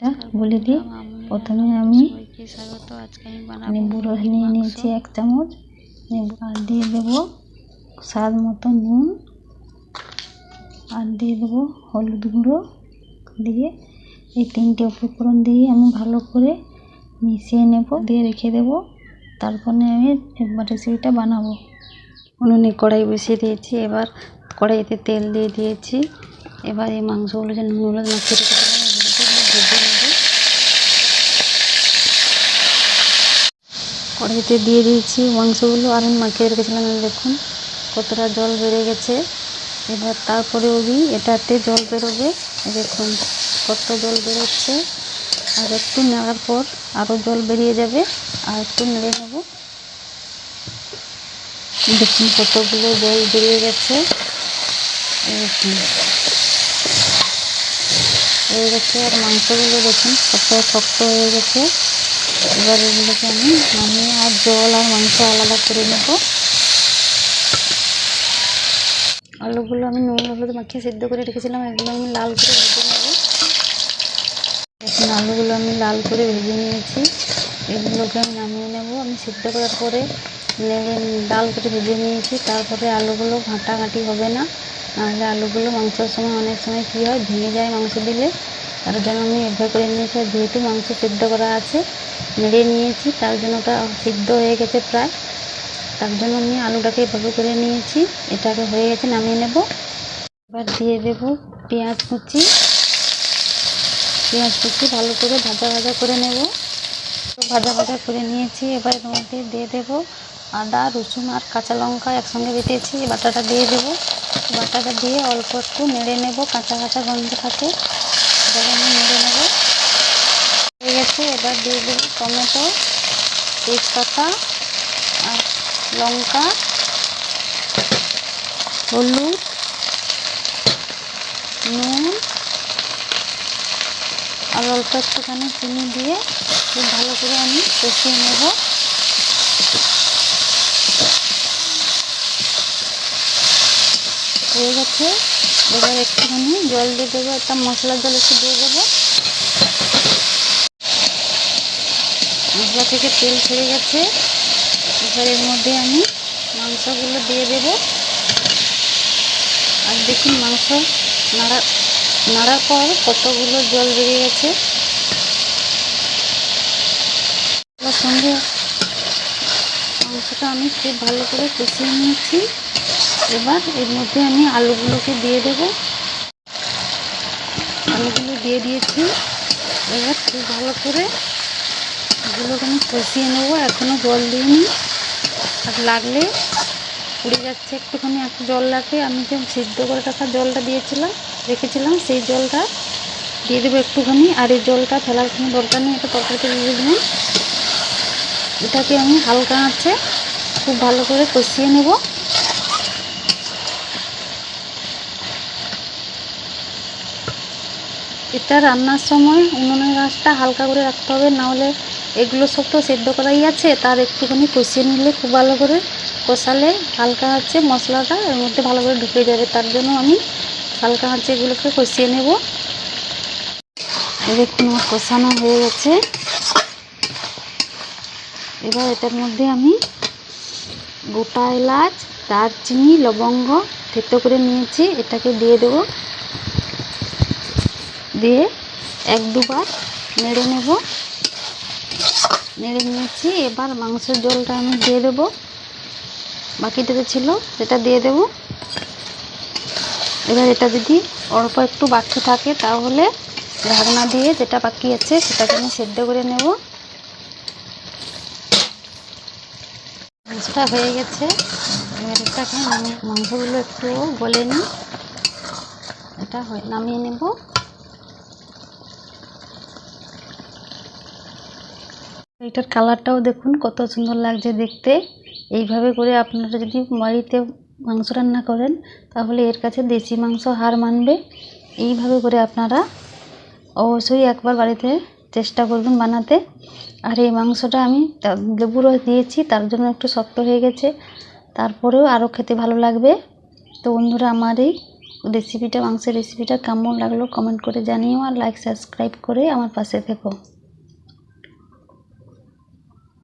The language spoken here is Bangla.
এটা বলে দিই। প্রথমে আমি নেবুর রস নিয়ে নিয়েছি 1 চামচ, নেবু আর দিয়ে দেবো স্বাদ মতো নুন, আর দিয়ে দেবো হলুদ গুঁড়ো, দিয়ে এই 3টে উপকরণ দিয়ে আমি ভালো করে মিশিয়ে নেব, দিয়ে রেখে দেবো। তারপরে আমি একবার রেসিপিটা বানাবো। উনুনে কড়াই বসিয়ে দিয়েছি, এবার কড়াইতে তেল দিয়ে দিয়েছি। এবার এই মাংসগুলো যে নুন হলুদ মাখিয়ে রেখেছিলাম এগুলোকে ভেজে নেব। কড়াইতে দিয়ে দিয়েছি মাংসগুলো, আর আমি মাখিয়ে রেখেছিলাম। দেখুন কতটা জল বেড়ে গেছে। এবার তারপরেও এটাতে জল বেরোবে, দেখুন কত জল বেরোচ্ছে। আর একটু নেড়ার পর আরও জল বেরিয়ে যাবে, আর একটু নেড়ে নেব। দেখুন কতগুলো জল বেরিয়ে গেছে, হয়ে গেছে। আর মাংসগুলো দেখুন কত শক্ত হয়ে গেছে। এবার এগুলোকে আমি নামিয়ে আর জল আর মাংস আলাদা করে নেব। আলুগুলো আমি নুন হলুদ মাখিয়ে সিদ্ধ করে রেখেছিলাম, এগুলো আমি লাল করে ভেজে নেব। দেখুন আলুগুলো আমি লাল করে ভেজে নিয়েছি, এগুলোকে আমি নামিয়ে নেব। আমি সিদ্ধ করার পরে নেড়ে লাল করে ভেজে নিয়েছি। তারপরে আলুগুলো ঘাঁটাঘাঁটি হবে না, নাহলে আলুগুলো মাংসের সময় অনেক সময় কী হয় ভেঙে যায় মাংস দিলে। তার জন্য আমি এভাবে করে নিয়েছি। আর যেহেতু মাংস সিদ্ধ করা আছে, নেড়ে নিয়েছি, তার জন্য ওটা সিদ্ধ হয়ে গেছে প্রায়। তার জন্য আমি আলুটাকে এভাবে করে নিয়েছি। এটাকে হয়ে গেছে, নামিয়ে নেব। এবার দিয়ে দেব পেঁয়াজ কুচি। ভালো করে ভাজা করে নেব। ভাজা করে নিয়েছি। এবার এর মধ্যে দিয়ে দেব আদা রসুন আর কাঁচা লঙ্কা একসঙ্গে বেটেছি, বাটাটা দিয়ে দেব। বাটাটা দিয়ে অল্প একটু নেড়ে নেব, কাঁচা গন্ধ থাকে, এটাকে আমি নেড়ে নেব। হয়ে গেছে। এবার দিয়ে দেব টমেটো, তেজপাতা আর লঙ্কা, হলুদ, নুন আর অল্প একটুখানি চিনি দিয়ে খুব ভালো করে আমি কষিয়ে নেব। হয়ে গেছে। এবার একটুখানি জল দিয়ে দেবো, একটা মশলার জল একটু দিয়ে দেবো। মশলা থেকে তেল ছেড়ে গেছে। এবার এর মধ্যে আমি মাংসগুলো দিয়ে দেব। আর দেখুন মাংস নাড়ার পর কতগুলো জল বেরিয়ে গেছে। তার সঙ্গে মাংসটা আমি খুব ভালো করে কষিয়ে নিয়েছি। এবার এর মধ্যে আমি আলুগুলোকে দিয়ে দেব। আলুগুলো দিয়ে দিয়েছি। এবার খুব ভালো করে এগুলোকে আমি কষিয়ে নেবো। এখনও জল দিইনি, আর লাগলে পুড়ে যাচ্ছে একটুখানি, একটু জল লাগে। আমি যে সিদ্ধ করে রাখা জলটা রেখেছিলাম সেই জলটা দিয়ে দেবো একটুখানি। আর এই জলটা ফেলার কোনো দরকার নেই, এটা তরকারিতে দিয়ে দেবেন। এটাকে আমি হালকা আঁচে খুব ভালো করে কষিয়ে নেব। এটা রান্নার সময় উনুনের আঁচটা হালকা করে রাখতে হবে, নাহলে এগুলো সব তো সেদ্ধ করাই আছে, তার একটুখানি কষিয়ে নিলে খুব ভালো করে কষালে হালকা আঁচে মশলাটা এর মধ্যে ভালো করে ঢুকে যাবে। তার জন্য আমি হালকা আঁচে এগুলোকে কষিয়ে নেব। দেখুন আমার কষানো হয়ে গেছে। এবার এটার মধ্যে আমি গোটা এলাচ, দারচিনি, লবঙ্গ থেতো করে নিয়েছি, এটাকে দিয়ে দেব। দিয়ে 1-2 বার নেড়ে নেব। নেড়ে নিয়েছি। এবার মাংসের ঝোলটা আমি দিয়ে দেব, বাকিটা ছিল সেটা দিয়ে দেব। এবার এটা যদি অল্প একটু বাকি থাকে তাহলে ঢাকনা দিয়ে যেটা বাকি আছে সেটাকে আমি সেদ্ধ করে নেব। মাংসটা হয়ে গেছে। এবার এটাকে মাংসগুলো একটু গলে নিই, এটা নামিয়ে নেব। এটার কালারটাও দেখুন কত সুন্দর লাগছে দেখতে। এইভাবে করে আপনারা যদি বাড়িতে মাংস রান্না করেন তাহলে এর কাছে দেশি মাংস হার মানবে। এইভাবে করে আপনারা অবশ্যই একবার বাড়িতে চেষ্টা করবেন বানাতে। আর এই মাংসটা আমি লেবু রস দিয়েছি, তার জন্য একটু শক্ত হয়ে গেছে, তারপরেও আরও খেতে ভালো লাগবে। তো বন্ধুরা, আমার এই মাংসের রেসিপিটা কেমন লাগলো কমেন্ট করে জানিও, আর লাইক সাবস্ক্রাইব করে আমার পাশে থেকো।